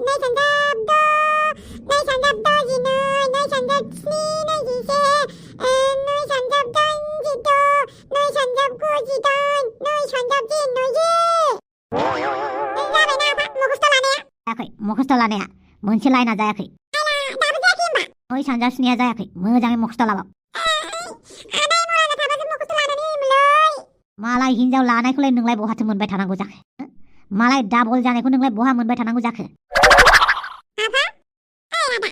नै सानजाब द' नै सानजाब द'जिनै नै सानजाब स्नि नैजिसे नै सानजाब दाइनजिद' नै सानजाब गुजिदाइन नै सानजाब जिन नैजि जाबायना आफा मुखस्थ' लानाया जायाखै मुखस्थ' लानाया मोनसे लाइना जायाखै दाबो जायाखै होमबा नै सानजाब स्निया जायाखै मोजाङै मुखस्थ' लाबाव आदाय मराना थाबासो मुखस्थ' लानानै होयोमोनलै मालाय हिनजाव लानायखौलाय नोंलाय बहाथो मोनबाय थानांगौ जाखो मालाय डाबल जानायखौ नोंलाय बहा मोनबाय थानांगौ जाखो आफा आदा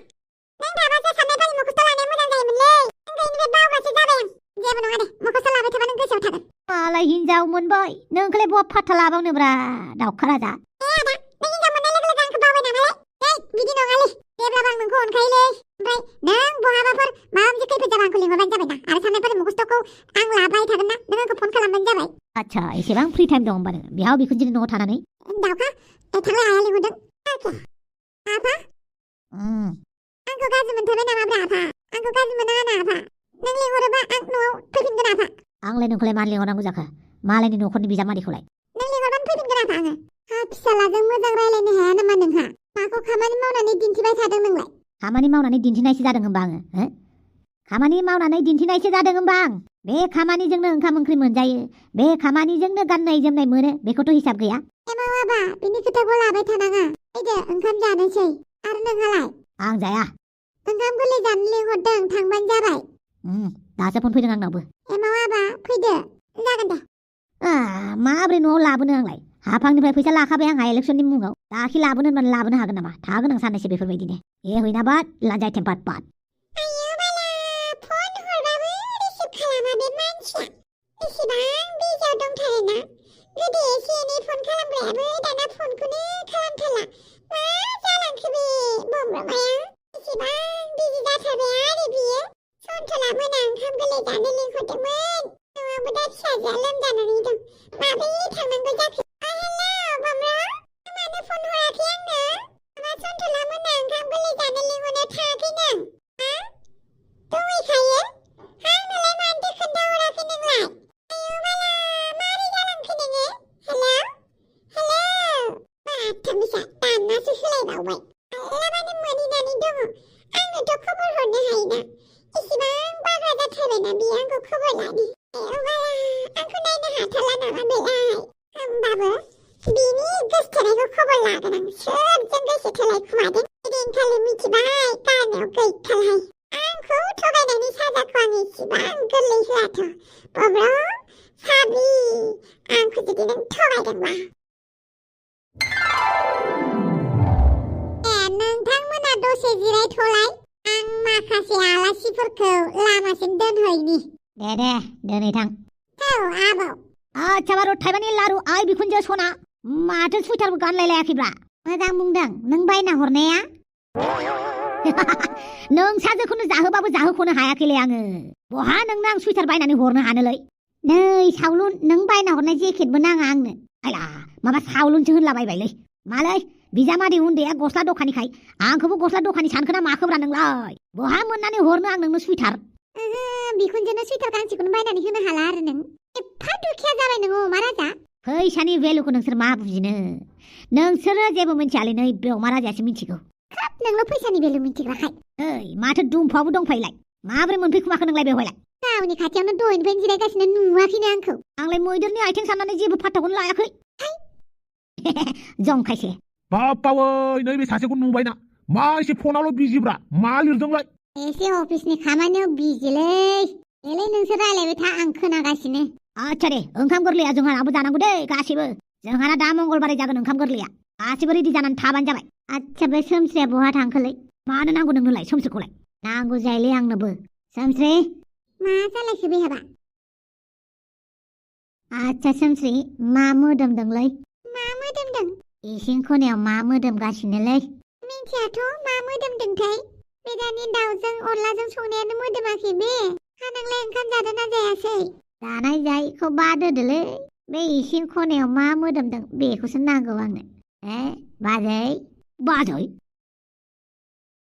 नों थाबासो साननायफोरनि मुखस्थ' लानाया मोजां जायोमोनलै उन्दैनिफ्राय बावगासो जाबाय आं जेबो नङा दे मुखस्थ' लाबाय थाबा नों गोसोआव थागोन मालाय हिनजाव मोनबाय नोंखौलाय बहा फात्ता लाबावनोब्रा दाउखा राजा आदा नों हिनजाव मोननाय लोगो लोगो आंखौ बावबाय नामालै बिदि नङालै जेब्लाबो आं नोंखौ अनखायोलै ओमफ्राय नों बहाबाफोर माबा मोनसे खैफोद जाबा आंखौ लिंहरबानो जाबाय ना आरो साननायफोरनि मुखस्थ'खौ आं लाबाय थागोन ना नों आंखौ फन खालामबानो जाबाय आच्छा एसेबां फ्रि टाइम दं होमबा नों बिहाव बिखुनजोनि न'आव थानानै दाउखा थांलाय आया लिंहरदों आफा आंखौ गाज्रि मोनथारबाय नामाब्रा आफा आंखौ गाज्रि मोनाङा ना आफा नों लिंहरोबा आं न'आव फैफिनगोन आफा आंलाय नोंखौलाय मानो लिंहरनांगौ जाखो मालायनि न'खरनि बिजामादैखौलाय नों लिंहरबानो फैफिनगोन आफा आङो फिसालाजों मोजां रायलायनो हाया नामा नोंहा माखौ खामानि मावनानै दिन्थिबाय थादों नोंलाय खामानि मावनानै दिन्थिनायसो जादों होमबा आङो खामानि मावनानै दिन्थिनायसो जादों होमबा आं बे खामानिजोंनो ओंखाम ओंख्रि मोनजायो बे खामानिजोंनो गाननाय जोमनाय मोनो बेखौथ' हिसाब गैया मावाबा बिनि खोथाखौ लाबाय थानाङा फैदो ओंखाम जानोसै आरो नोंहालाय आं जाया ओंखाम गोरलै जानो लिंहरदों थांबानो जाबाय दासो फन फैदों आंनावबो मावाबा फैदो जागोन दे माब्रै न'आव लाबोनो आंलाय हाफांनिफ्राय फैसा लाखाबाय आंहा इलेक्सननि मुङाव दाखि लाबोनो होनबानो लाबोनो हागोन नामा थागोन आं साननैसो बेफोरबायदिनो हैना बाद लान्जाय टेम्पार पाट आयो बाला फन हरबाबो रिसिभ खालामा बे मानसिया एसेबां बिजियाव दंथारोना गोदो एसे एनै फन खालामग्रायाबो दाना फनखौनो खालामथारला मा जालांखो बे बमब्रमाया एसेबां बिजि जाथारबाय आरो बियो सनथला मोना ओंखाम गोरलै जानो लिंहरदोंमोन न'आवबो दा फिसाजोआ लोमजानानै दं माबोरै थांनांगौ जाखो हेलौ बमब्र मानो फन हराखै आंनो माबा सनथला मोना ओंखाम गोरलै जानो लिंहरनायाव थाङाखै नों दंहैखायो आंनोलाय मानोथो खोन्थाहराखै नोंलाय आयौ बाला मारै जालांखो नोङो हेलौ माथामिसा दाननासो होलायबावबाय मालाबानो मोनहैनानै दङ आंनोथ' खबर हरनो हायोना इसेबां बारा जाथारबायना बियो आंखौ खबर लानो आयौ बाला आंखौ नायनो हाथारला नामा बेलाय होमबाबो बिनि गोसथोनायखौ खबर लागोन आं सोबजों गोसो थोलायखुमादों दिनखालि मिथिबाय गारनायाव गैथारहाय आंखौ थगायनायनि साजाखौ आं इसेबां गोरलै होआथ' बब्र साबि आंखौ जुदि नों थगायदोंबा नोंथांमोना दसे जिरायथ'लाय आं माखासे आलासिफोरखौ लामासिम दोनहैनि दे दोनै थां औ आबौ आच्छा बारु थाइबानि लारु आइ बिखुनजो सना माथो सुइटारबो गानलायलायाखैब्रा मोजां बुंदों नों बायना हरनाया नों साजोखौनो जाहोबाबो जाहोख'नो हायाखैलै आङो बहा नोंनो आं सुइटार बायनानै हरनो हानोलै नै सावलुन नों बायना हरनाय जेकेटबो नाङा आंनो आयला माबा सावलुनसो होनलाबायबायलै मालै बिजामादै उन्दैया गस्ला दखानिखाय आंखौबो गस्ला दखानि सानखोना माखोब्रा नोंलाय बहा मोननानै हरनो आं नोंनो सुइटार बिखुनजोनो सुइटार गांसेखौनो बायनानै होनो हाला आरो नों एफा दुखिया जाबाय नोङो अमा राजा फैसानि भेलुखौ नोंसोर मा बुजिनो नोंसोरो जेबो मिथियालै नै बे अमा राजायासो मिथिगौ खोब नोंल' फैसानि भेलु मिथिग्राखाय ओइ माथो दुमफावबो दंफायोलाय माब्रै मोनफैखुमाखो नोंलाय बेवहायलाय गावनि खाथियावनो दहायनिफ्रायनो जिरायगासिनो नुवाखैनो आंखौ आंलाय मैदेरनि आथिं साननानै जेबो फात्ताखौनो लायाखै जंखायसे बापावै नैबे सासेखौ नुबायना मा एसे फनावल' बिजिब्रा मा लिरदोंलाय एसे अफिसनि खामानियाव बिजिलै एलै नोंसोर रायलायबाय था आं खोनागासिनो आच्छा दे ओंखाम गोरलैया जोंहानाबो जानांगौ दे गासिबो जोंहाना दा मंगलबारै जागोन ओंखाम गोरलैया गासिबो रेडि जानानै थाबानो जाबाय आच्छा बे सोमस्रिया बहा थांखोलै मानो नांगौ नोंनोलाय सोमस्रिखौलाय नांगौ जायोलै आंनोबो सोमस्रि मा जालायखो बेहाबा आच्छा सोमस्रि मा मोदोमदोंलै मा मोदोमदों इसिं खनायाव मा मोदोमगासिनोलै मिथियाथ' मा मोदोमदोंथाय बेदानि दाउजों अनलाजों संनायानो मोदोमाखै बे नोंलाय ओंखाम जादोंना जायासै जानाय जायैखौ बादोदोलै बे इसिं खनायाव मा मोदोमदों बेखौसो नांगौ आंनो बाजै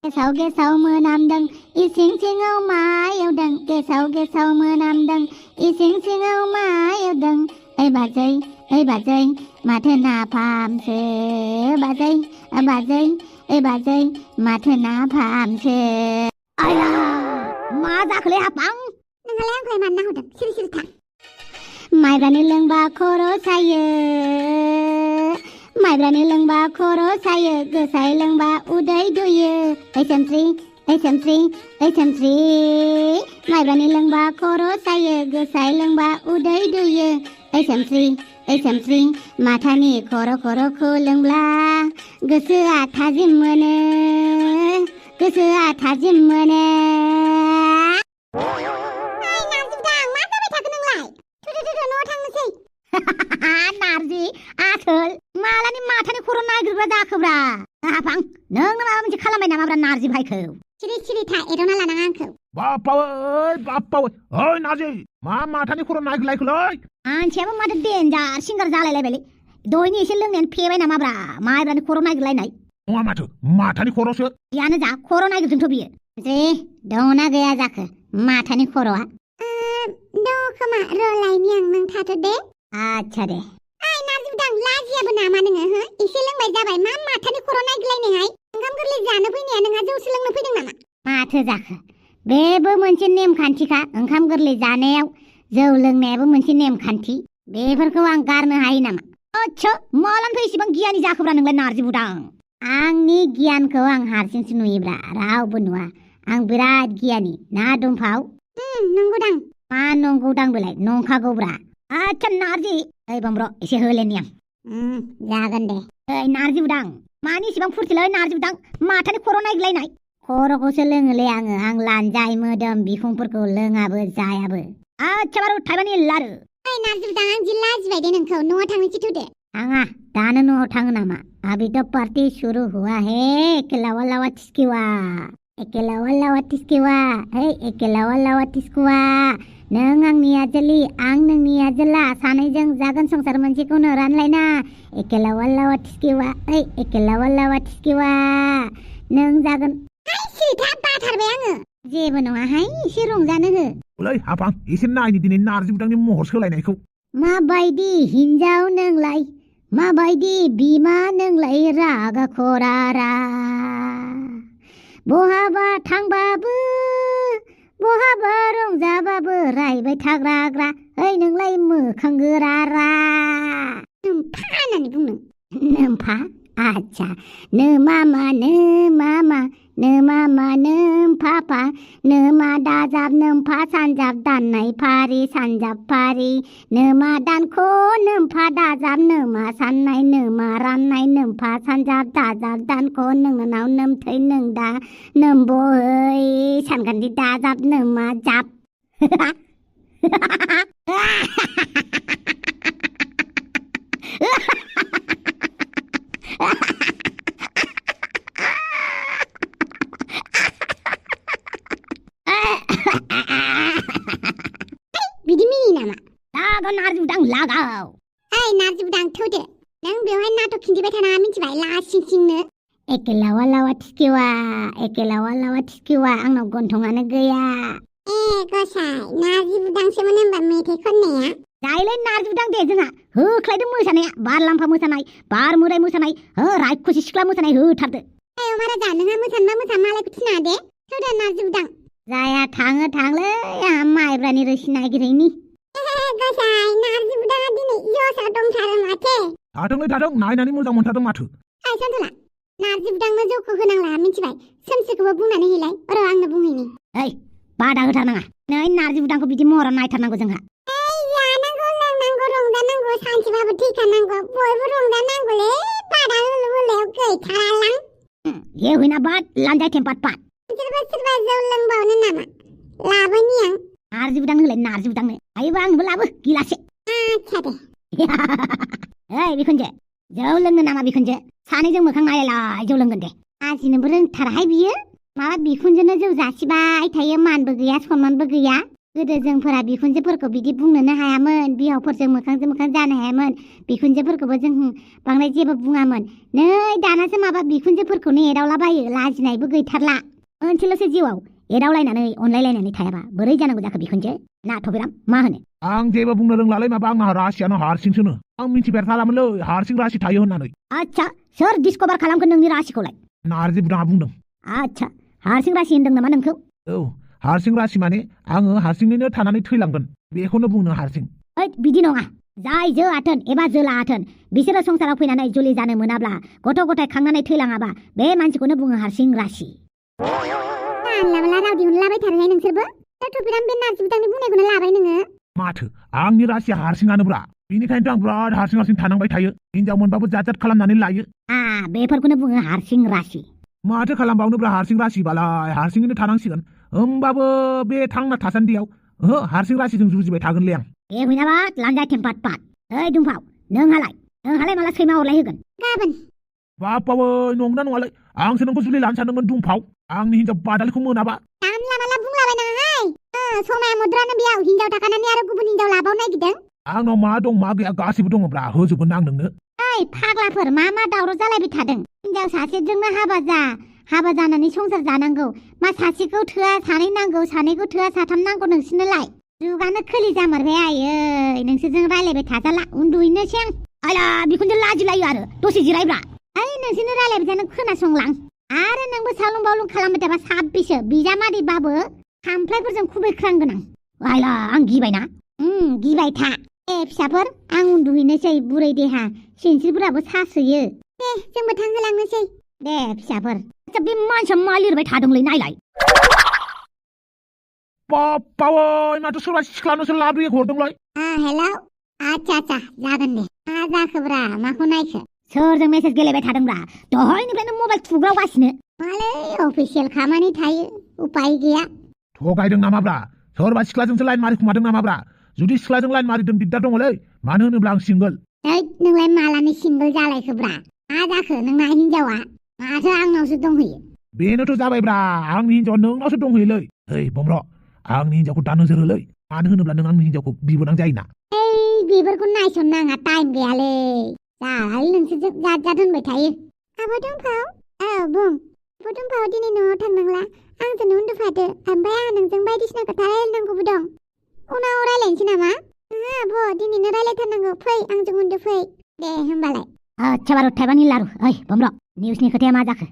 गेसाव गेसाव मोनामदों इसिं सिङाव मा एवदों गेसाव गेसाव मोनामदों इसिं सिङाव मा एवदों ओइ बाजै ओइ बाजै माथो नाफामसो बाजै बाजै माथो नाफामसो आया मा जाखोलै हाफां नोंहालाय आंखौलाय मानो नाहरदों सिरि सिरि था माइब्रानि लोंबा खर' सायो माइब्रानि लोंबा खर' सायो गोसाय लोंबा उदै दुयो ओइ सोमस्रि माइब्रानि लोंबा खर' सायो गोसाय लोंबा उदै दुयो ओइ सोमस्रि माथानि खर'खौ लोंब्ला गोसोआ थाजिम मोनो नारजि आसोल मालानि माथानि खर' नागिरग्रा जाखोब्रा हाफां नोंनो माबा मोनसे खालामबाय नामाब्रा नारजि भाइखौ सिरि था एदावना लानाङा आंखौ बाप्पावै ओइ नारजि मा माथानि खर' नागिरलायखोलै मानसियाबो माथो देन्जार सिंगार जालायलायबायलै दहायनि एसे लोंनायानो फेबाय नामाब्रा माइब्रानि खर' नागिरलायनाय नङा माथो माथानि खर'सो जियानो जा खर' नागिरदोंथ' बियो जे दंना गैया जाखो माथानि खर'आ दङ खोमा र' लायनि आं नों थाथ' दे आच्छा दे ओइ नारजि बुदां लाजियाबो नामा नोङो हो एसे लोंबाय जाबाय मा माथानि खर' नागिरलायनोहाय ओंखाम गोरलै जानो फैनाया नोंहा जौसो लोंनो फैदों नामा माथो जाखो बेबो मोनसे नेमखान्थिखा ओंखाम गोरलै जानायाव जौ लोंनायाबो मोनसे नेमखान्थि बेफोरखौ आं गारनो हायो नामा अच्छा मालानिफ्राय इसेबां गियानि जाखोब्रा नोंलाय नारजि बुदां आंनि गियानखौ आं हारसिंसो नुयोब्रा रावबो नुवा आं बिराद गियानि ना दुम्फाव नंगौदां मा नंगौदां बेलाय नंखागौब्रा आच्छा नारजि ओइ बम्ब्र एसे होलेनि आं जागोन दे ओइ नारजि बुदां मानि इसेबां फुरथिलै नारजि बुदां माथानि खर' नागिरलायनाय खर'खौसो लोङोलै आं लानजाय मोदोम बिखुंफोरखौ लोङाबो जायाबो आच्छा बारु थाइबानि लारु ओइ नारजि बुदां आं जि लाजिबाय दे नोंखौ न'आव थांनोसै थौ दे थाङा दानो न'आव थाङो नामा अभी तो पार्टी शुरू हुआ है एकेलावा लावा टिस्किवा नों आंनि आजोलि आं नोंनि आजोला सानैजों जागोन संसार मोनसेखौनो रानलायना एकेलावा लावा टिस्किवा नों जागोन सिरिथा बाथारबाय आङो जेबो नङाहाय एसे रंजानो हो ओलै हाफां एसे नायनि दिनै नारजि बुदांनि महर सोलायनायखौ माबायदि हिन्जाव नोंलाय माबायदि बिमा नोंलाय रागा खरारा बहाबा थांबाबो बहाबा रंजाबाबो रायबाय थाग्राग्रा ओइ नोंलाय मोखां गोरारा नोमफा होननानै बुंनो नोमफा आच्छा नो मामा नोमफाफा नोमा दाजाब नोमफा सानजाब दाननाय फारि सानजाब फारि नोमा दानख' नोमफा दाजाब नोमा साननाय नोमा राननाय नोमफा सानजाब दाजाब दानख' नोंनाव नोमथै नों दा नोमब'है सानखान्थि दाजाब नोमा जाब बिदि मिनि नामा लागाव नारजि बुदां लागाव ओइ नारजि बुदां थौदो नों बेवहाय नाटक खिन्थिबाय थानाङा मिथिबाय लासिंसिंनो एकेलावा लावा टिस्किवा आंनाव गन्थङानो गैया गसाय नारजि बुदांसोमोन होनबा मेथाइ खननाया जायलै नारजि बुदां दे जोंहा होख्लायदो मोसानाया बारलाम्फा मोसानाय बार मोदाय मोसानाय रायखुसि सिख्ला मोसानाय होथारदो ओइ अमा राजा नोंहा मोसानोबा मोसा मालायखौ थिनाङा दे थौदो नारजि बुदां जाया थांलै आंहा माइब्रानि रोसि नागिरहैनि गसाय नारजि बुदाङा दिनै जसाव दंथारो माथो थाथों नायनानै मोजां मोनथारदों माथो ओइ सन्तला नारजि बुदांनो जौखौ होनांला मिथिबाय सोमसिखौबो बुंनानै हैलाय र' आंनो बुंहैनि ओइ बादा होथारनाङा नै नारजि बुदांखौ बिदि महराव नायथारनांगौ जोंहा जानांगौ लोंनांगौ रंजानांगौ सानसेबाबो थैखानांगौ बयबो रंजानांगौलै बादा होलायाव गैथारालां हेवैना बाद लान्जाय थेम्पात पात सोरबा जौ लोंबावनो नामा लाबोनि आं नारजि बुदांनो होलाय नारजि बुदांनो हायोबा आंनोबो लाबो गिलासे आच्छा दे ओइ बिखुनजो जौ लोंनो नामा बिखुनजो सानैजों मोखां नायलाय जौ लोंगोन दे आजिनोबो रोंथाराहाय बियो माबा बिखुनजोनो जौ जासिबाय थायो मानबो गैया सनमानबो गैया गोदो जोंफोरा बिखुनजोफोरखौ बिदि बुंनोनो हायामोन बिहावफोरजों मोखांजों मोखां जानो हायामोन बिखुनजोफोरखौबो जों बांद्राय जेबो बुङामोन नै दानासो माबा बिखुनजोफोरखौनो एदावलाबायो लाजिनायबो गैथारला मोनसेल'सो जिउआव एदावलायनानै अनलायलायनानै थायाबा बोरै जानांगौ जाखो बिखुनजो नाथ' बिराम मा होनो आं जेबो बुंनो रोंलालै माबा आंना रासियानो हारसिंसोनो आं मिथिफेरथारामोनलै हारसिं रासि थायो होननानै आच्छा सोर डिसकभार खालामखो नोंनि रासिखौलाय नारजि बुदाङा बुंदों आच्छा हारसिं रासि होनदों नामा नोंखौ औ हारसिं रासि माने आङो हारसिङैनो थानानै थैलांगोन बेखौनो बुंनो हारसिं ओइ बिदि नङा जाय जो आथोन एबा जोला आथोन बिसोरो संसाराव फैनानै जुलि जानो मोनाब्ला गथ' गथाय खांनानै थैलाङाबा बे मानसिखौनो बुङो हारसिं रासि जानला मानला राव दिहुनलाबाय थारोहाय नोंसोरबो थुफिराम बे नारजि बुदांनि बुंनायखौनो लाबाय नोङो माथो आंनि रासिया हारसिङानोब्रा बेनिखायनोथ' आं बिराद हारसिं थानांबाय थायो हिनजाव मोनबाबो जात खालामनानै लायो बेफोरखौनो बुङो हारसिं रासि माथो खालामबावनोब्रा हारसिं रासिबालाय हारसिङैनो थानांसिगोन होमबाबो बे थांना थासान्दियाव हारसिं रासिजों जुजिबाय थागोनलै आं ए हुइनाबाद लांजाय थेमपात पात ओइ दुमफाव नोंहालाय माला सैमा अरलाय होगोन गाबोन बापावै नंगौना नङालै आंसो नोंखौ जुलि लानो सानदोंमोन दुमफाव आंनि हिनजाव बादालिखौ मोनाबा जानला मानला बुंलाबायनाङाहाय समाया मुद्रानो बेयाव हिनजाव थाखानानै आरो गुबुन हिनजाव लाबावनो नागिरदों आंनाव मा दं मा गैया गासिबो दङब्रा होजोबगोन आं नोंनो ओइ फाग्लाफोर मा दावराव जालायबाय थादों हिनजाव सासेजोंनो हाबा जानानै संसार जानांगौ मा सासेखौ थोआ सानै नांगौ सानैखौ थोआ साथाम नांगौ नोंसोरनोलाय जुगानो खोलि जामारबाय आयै नोंसोरजों रायलायबाय थाजाला उन्दुहैनोसै आं आला बिखुनजो लाजिलायो आरो दसे जिरायब्रा ओइ नोंसोरनो रायलायबाय थानो खोनासंलां आरो नोंबो सावलुं बावलुं खालामबाय थाबा साब्बिसो बिजामादैबाबो खामफ्लायफोरजों खुबैख्रांगोन आं आयला आं गिबायना गिबाय था फिसाफोर आं उन्दुहैनोसै बुरै देहा सिनस्रिफोराबो सासोयो दे जोंबो थांहोलांनोसै दे फिसाफोर आच्छा बे मानसिया मा लिरबाय थादोंलै नायलाय बापावै माथो सोरबा सिख्लानोसो लाबोयो हरदोंलाय हेलौ आच्छा जागोन दे मा जाखोब्रा माखौ नायखो सोरजों मेसेज गेलेबाय थादोंब्रा दहायनिफ्रायनो मबाइल थुग्रावगासिनो मालै अफिसियेल खामानि थायो उपाय गैया थगायदों नामाब्रा सोरबा सिख्लाजोंसो लाइन मारिखुमादों नामाब्रा जुदि सिख्लाजों लाइन मारिदों दिगदार दङलै मानो होनोब्ला आं सिंगोल नोंलाय मालानि सिंगोल जालायखोब्रा मा जाखो नोंना हिनजावा माथो आंनावसो दंहैयो बेनोथ' जाबायब्रा आंनि हिनजावा नोंनावसो दंहैयोलै ओइ बम्र आंनि हिनजावखौ दा नोजोर होलै मानो होनोब्ला नों आंनि हिनजावखौ बिबोनां जायोना बेफोरखौ नायसननाङा टाइम गैयालै जालाय नोंसोरजों जात होनबाय थायो आब' दुमफाव बुं आब' दुमफाव दिनै न'आव थांनांला आंजोंनो उन्दुफादो ओमफ्राय आं नोंजों बायदिसिना खोथा रायलायनांगौबो दं उनाव रायलायनोसै नामा आब' दिनैनो रायलायथारनांगौ फै आंजों उन्दुफै दे होमबालाय आच्छा बारु थाइबानि लारु ओइ बम्र निउसनि खोथाया मा जाखो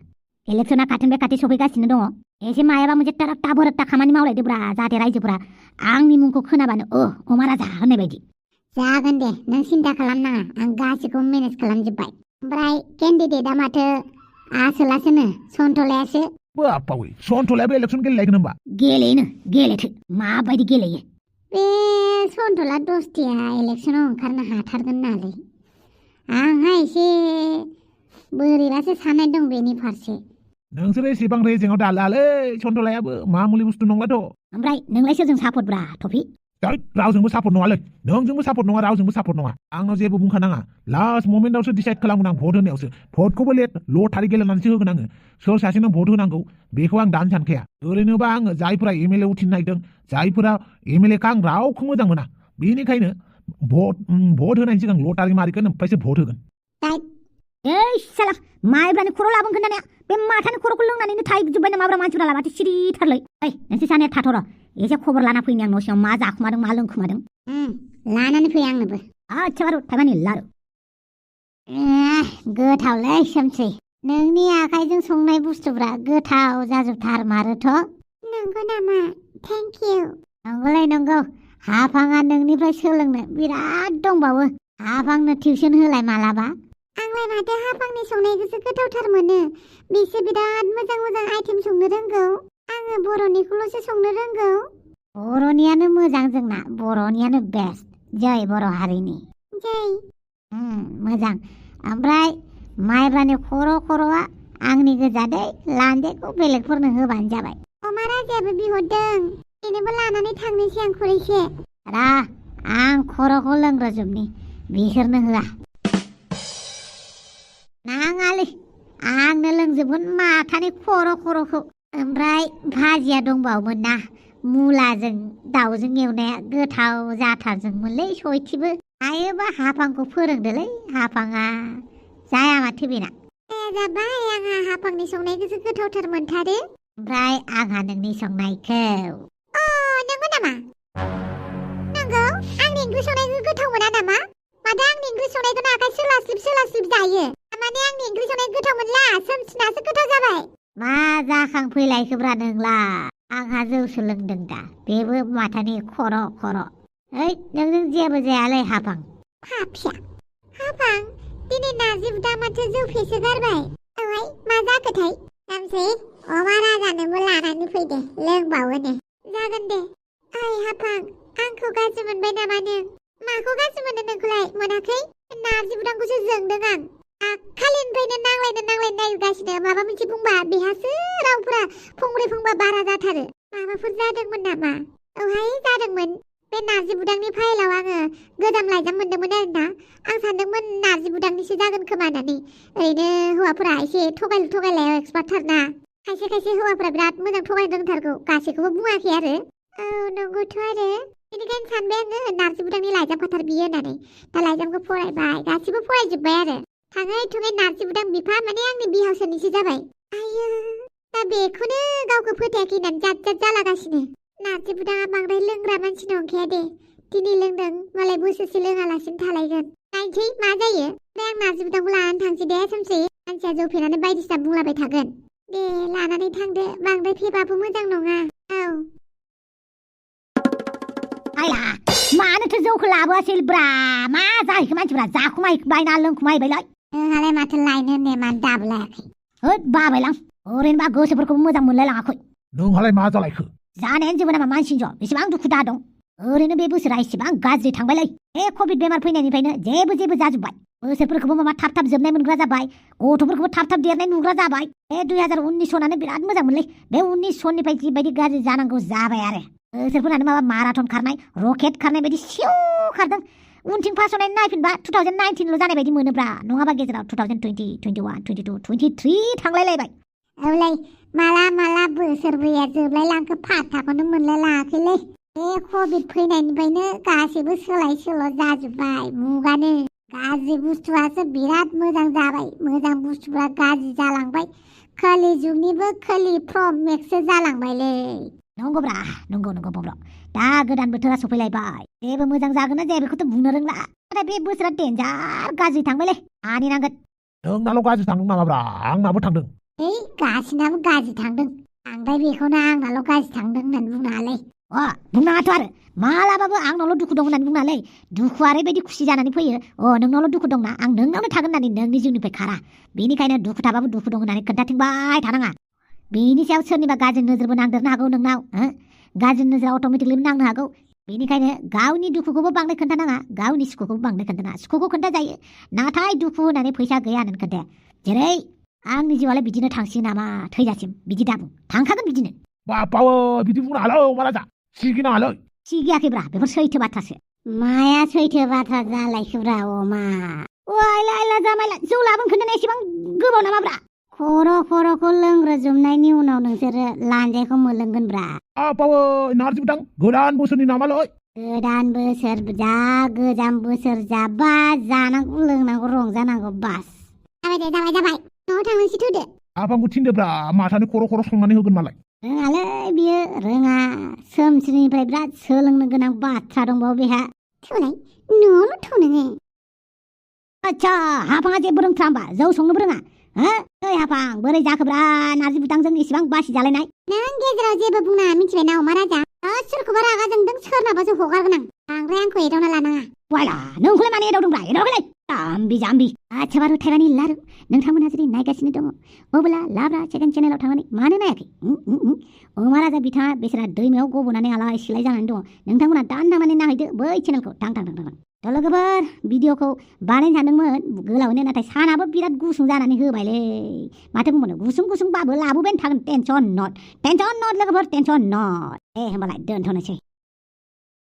इलेक्सना खाथिनिफ्राय खाथि सफैगासिनो दङ एसे मायाबा मोनसे टाराक्टा भराक्टा खामानि मावलायदोब्रा जाहाथे रायजोफोरा आंनि मुंखौ खोनाबानो अमा राजा होननाय बायदि जागोन दे नों सिन्था खालामनाङा आं गासिखौबो मेनेज खालामजोब्बाय ओमफ्राय केन्डिडेटआ माथो आसोलासोनो सन्थलायासो बापावै सन्थलायाबो इलेक्सन गेलेलायगोन होनबा गेलेथो माबायदि गेलेयो बे सन्थला दसथिया इलेक्सनाव ओंखारनो हाथारगोन नालै आंहा एसे बोरैबासो साननाय दं बेनि फारसे नोंसोर एसेबां रेजेङाव दालालै सन्थलायाबो मामुलि बुस्थु नंलाथ' ओमफ्राय नोंलाय सोरजों सापर्टब्रा टफि रावजोंबो सापर्ट नङालै नोंजोंबो सापर्ट नङा रावजोंबो सापर्ट नङा आंनाव जेबो बुंखानाङा लास्ट ममेन्टआवसो डिसाइड खालामगोन आं भट होनायावसो भटखौबो लटारि गेलेनानैसो होगोन आङो सोर सासेनो भट होनांगौ बेखौ आं दानो सानखाया ओरैनोबा आङो जायफोरा एमएलए उथिनो नागिरदों जायफोरा एमएलएखौ आं रावखौ मोजां मोना बेनिखायनो भट होनायनि सिगां लटारि मारिगोन ओमफ्रायसो भट होगोन साला माइब्रानि खर' लाबोन खोन्थानाया बे माथानि खर'खौ लोंनानैनो थाइजोब्बाय नामाब्रा मानसिफ्रा लाबाथो सिरिथारलै नोंसोर सानैया थाथ'र' एसे खबर लाना फैनि आं न' सिङाव मा जाखुमादों मा लोंखुमादों लानानै फै आंनोबो आच्छा बारु थाइबानि लारु गोथावलै सोमसै नोंनि आखाइजों संनाय बुस्थुफ्रा गोथाव जाजोबथारमारोथ' नंगौ नामा थेंक इउ नंगौलै नंगौ हाफाङा नोंनिफ्राय सोलोंनो बिराद दंबावो हाफांनो टिउसन होलाय मालाबा आंलाय माथो हाफांनि संनायखौसो गोथावथार मोनो बिसो बिराद मोजां मोजां आइटेम संनो रोंगौ आङो बर'निखौल'सो संनो रोंगौ बर'नियानो मोजां जोंना बर'नियानो बेस्ट जय बर' हारिनि जय मोजां ओमफ्राय माइब्रानि खर'आ आंनि गोजा दै लान्जेखौ बेलेगफोरनो होबानो जाबाय अमा राजायाबो बिहरदों बेनोबो लानानै थांनोसै आं खुरैसे आं खर'खौ लोंग्रोजोबनि बिसोरनो होआ नाङालै आंनो लोंजोबगोन माथानि खर'खौ ओमफ्राय भाजिया दंबावोमोन ना मुलाजों दाउजों एवनाया गोथाव जाथारजोंमोनलै सयथिबो हायोबा हाफांखौ फोरोंदोलै हाफाङा जाया माथो बेना जाबाय आंहा हाफांनि संनायखौसो गोथावथार मोनथारो ओमफ्राय आंहा नोंनि संनायखौ नंगौ नामा नंगौ ओंख्रि संनायखौ गोथाव मोना नामा? माथो आंनि ओंख्रि संनायखौनो आखाइ सोलास्लिब जायो। माने आंनि ओंख्रि संनाय गोथाव मोनला, सोमसिनासो गोथाव जाबाय। मा जाखांफैलायखोब्रा नोंला? आंहा जौसो लोंदों दा, बेबो माथानि खर'। ओइ नोंजों जेबो जायालै हाफां। पापिया। हाफां, दिनै नारजि बुदा माथो जौ फेसो गारबाय। औहाय मा जाखोथाय? नामसै अमा राजानोबो लानानै फैदे, लोंबावोनो। जागोन दे। ओइ हाफां, आंखौ गाज्रि मोनबाय नामा नों? माखौ गाज्रि मोनो नोंखौलाय? मोनाखै? नारजि बुदांखौसो जोंदों आं। दाखालिनिफ्रायनो नांलायनो नागिरगासिनो। माबा मोनसे बुंबा बेहासो रावफोरा फंब्रै फंबा बारा जाथारो। माबाफोर जादोंमोन नामा? औहाय जादोंमोन। बे नारजि बुदांनि फाइलाव आङो गोजाम लाइजाम मोनदोंमोन आरोना। आं सानदोंमोन नारजि बुदांनिसो जागोन खोमा होननानै। ओरैनो हौवाफोरा एसे थगायलायाव एक्सपार्टथारना। खायसे हौवाफोरा बिराद मोजां थगायनो रोंथारगौ। गासैखौबो बुङाखै आरो। औ नंगौथ' आरो। बेनिखायनो सानबाय आङो नारजि बुदांनि लाइजाम फाथार बियो होननानै। दा लाइजामखौ फरायबाय, गासिबो फरायजोब्बाय आरो। थाङै थुङै नारजि बुदां बिफा माने आंनि बिहावसोनिसो जाबाय। आयो, दा बेखौनो गावखौ फोथायाखै होननानै जाद जालागासिनो। नारजि बुदाङा बांद्राय लोंग्रा मानसि नंखाया दे। दिनै लोंदों, मालाय बोसोरसे लोङालासिनो थालायगोन। नायनोसै मा जायो। ओमफ्राय आं नारजि बुदांखौ लानानै थांसै दे सोमसै। मानसिया जौ फेनानै बायदिसिना बुंलाबाय थागोन। दे लानानै थांदो, बांद्राय फेबाबो मोजां नङा। औ। आइला, मानोथो जौखौ लाबोआसैब्रा? मा जाहैखो मानसिफ्रा? जाखुमायबायना लोंखुमायबायलाय। नोंहालाय माथो लायनो नेमानो दाबो लायाखै? होद बाबायलां, ओरैनोबा गोसोफोरखौबो मोजां मोनलायलाङाखै। नोंहालाय मा जालायखो? जानायानो जेबो नामा मानसिनि ज' बेसेबां दुखु दाहा दं। ओरैनो बे बोसोरा एसेबां गाज्रि थांबायलै। बे कभिड बेमार फैनायनिफ्रायनो जेबो जाजोब्बाय। बोसोरफोरखौबो माबा थाब जोबनाय मोनग्रा जाबाय। गथ'फोरखौबो थाब देरनाय नुग्रा जाबाय। बे 2019 सनानो बिराद मोजां मोनलै। बे 19 सननिफ्राय जिबायदि गाज्रि जानांगौ जाबाय आरो। बोसोरफोरानो माबा माराथन खारनाय, रकेट खारनाय बायदि सिउ खारदों। उनथिं फासनानै नायफिनबा 2019ल' जानाय बायदि मोनोब्रा। नङाबा गेजेराव 2020, 21, 22, 23 थांलायलायबाय। औलै, माला बोसोरब्रैया जोबलाय लांखो फाथ्थाखौनो मोनलाय लाङाखैलै। बे कभिड फैनायनिफ्रायनो गासैबो सोलाय-सोल' जाजोब्बाय मुगानो। गाज्रि बुस्थुआसो बिराद मोजां जाबाय, मोजां बुस्थुफ्रा गाज्रि जालांबाय। खोलि जुगनिबो खोलि फ्रम मेक्ससो जालांबायलै। नंगौब्रा, नंगौ बब्र'। दा गोदान बोथोरा सफैलायबाय। जेबो मोजां जागोन ना जाया बेखौथ' बुंनो रोंला। नाथाय बे बोसोरा डेन्जार गाज्रि थांबायलै। मानिनांगोन। नोंनाल' गाज्रि थांदों नामाब्रा? आंनाबो थांदों। गासिनाबो गाज्रि थांदों। आंलाय बेखौनो आंनाल' गाज्रि थांदों होननानै बुंनाङालै। बुंनाङाथ' आरो। मालाबाबो आंनावल' दुखु दं होननानै बुंनाङालै। दुखुआ ओरैबायदि खुसि जानानै फैयो। नोंनावल' दुखु दंना, आं नोंनावनो थागोन होननानै नोंनि जिउनिफ्राय खारा। बेनिखायनो दुखु थाबाबो दुखु दं होननानै खोन्थाथिंबाय थानाङा। बेनि सायाव सोरनिबा गाज्रि नोजोरबो नांदेरनो हागौ नोंनाव। गाज्रि नोजोरा अट'मेटिकलि नांनो हागौ। बेनिखायनो गावनि दुखुखौबो बांद्राय खोन्थानाङा, गावनि सुखुखौबो बांद्राय खोन्थानाङा। सुखुखौ खोन्थाजायो, नाथाय दुखु होनानै फैसा गैया होननानै खोन्थाया। जेरै आंनि जिउआलाय बिदिनो थांसिगोन नामा थैजासिम, बिदि दाबुं। थांखागोन बिदिनो। बापावो बिदि बुंनो हालै माराजा। सिगिनाङालै। सिगियाखैब्रा, बेफोर सैथो बाथ्रासो। माया सैथो बाथ्रा जालायखोब्रा अमा? आइला जामायला, जौ लाबोनो खोन्थानाया एसेबां गोबाव नामाब्रा? खर'खौ लोंग्रोजोबनायनि उनाव नोंसोरो लान्जायखौ मोनलोंगोनब्रा। बापावो नारजि बुदां गोदान बोसोरनि नामालै। गोदान बोसोर जा, गोजाम बोसोर जा, बा जानांगौ लोंनांगौ रंजानांगौ बास। जाबाय। न'आव थांनोसै थौदो। आफांखौ थिनदोब्रा, माथानि खर' संनानै होगोन मालाय। रोङालै बियो, रोङा। सोमस्रिनिफ्राय बिराद सोलोंनो गोनां बाथ्रा दंबावो बेहा। थौलाय, न'आवल' थौ नोङो। आच्छा, हाफाङा जेबो रोंथ्रा होमबा? जौ संनोबो रोङा? ओइ हाफां, बोरै जाखोब्रा नारजि बुदांजों इसेबां बासि जालायनाय? नों गेजेराव जेबो बुंनाङा, मिथिबाय ना अमा राजा? सोरखौबा रागा जोंदों, सोरनाबासो हगारगोन आं। बांद्राय आंखौ एदावना लानाङा। वाइला, नोंखौलाय मानो एदावदोंब्रा? एदावाखैलै। जाम्बि। आच्छा बारु थाइबानि लारु, नोंथांमोनहा जुदि नायगासिनो दङ, अब्ला लाब्रा सेकेन्ड चेनेलाव थांनानै मानो नायाखै? अमा राजा बिथाङा बेसोरा दैमायाव गब'नानै आलाय सिलाय जानानै दङ। नोंथांमोना दाननानै नायहैदो बै चेनेलखौ। थां। थ' लोगोफोर, भिडिअखौ बानायनो सानदोंमोन गोलावैनो, नाथाय सानाबो बिराद गुसुं जानानै होबायलै। माथो बुंबावनो, गुसुंबाबो लाबोबायानो थागोन। टेनसन नट लोगोफोर, टेनसन नट। होमबालाय दोनथ'नोसै।